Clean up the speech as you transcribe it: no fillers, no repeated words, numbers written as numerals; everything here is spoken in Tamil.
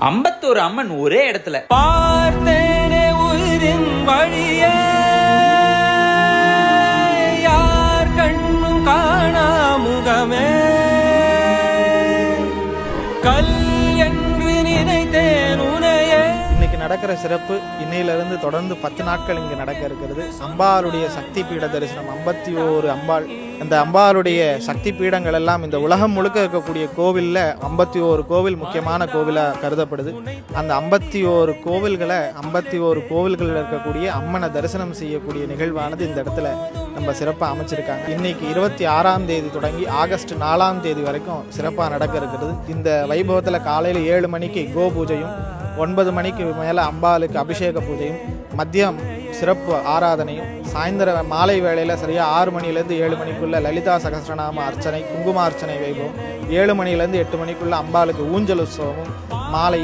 51 அம்மன் ஒரே இடத்துல பார்த்தேனே உயிரின் வழியே, யார் கண்ணும் காணா முகமே, கல் என்று நினைத்தேன் உனையே. இன்னைக்கு நடக்கிற சிறப்பு இன்னையிலிருந்து தொடர்ந்து 10 நாட்கள் இங்கு நடக்க இருக்கிறது. அம்பாளுடைய சக்தி பீட தரிசனம். 51 அம்பாள். இந்த அம்பாளுடைய சக்தி பீடங்கள் எல்லாம் இந்த உலகம் முழுக்க இருக்கக்கூடிய கோவிலில் 51 கோவில் முக்கியமான கோவிலாக கருதப்படுது. அந்த 51 கோவில்களில் இருக்கக்கூடிய அம்மனை தரிசனம் செய்யக்கூடிய நிகழ்வானது இந்த இடத்துல நம்ம சிறப்பாக அமைச்சிருக்காங்க. இன்னைக்கு 26ஆம் தேதி தொடங்கி ஆகஸ்ட் 4ஆம் தேதி வரைக்கும் சிறப்பாக நடக்க இருக்கிறது. இந்த வைபவத்தில் காலையில் 7 மணிக்கு கோ பூஜையும், 9 மணிக்கு மேலே அம்பாளுக்கு அபிஷேக பூஜையும், மதியம் சிறப்பு ஆராதனையும், சாயந்தரம் மாலை வேளையில் சரியாக 6 மணிலேருந்து 7 மணிக்குள்ள லலிதா சகஸ்ரநாம அர்ச்சனை, குங்கும அர்ச்சனை வைபவம், 7 மணிலேருந்து 8 மணிக்குள்ள அம்பாளுக்கு ஊஞ்சல் உற்சவமும், மாலை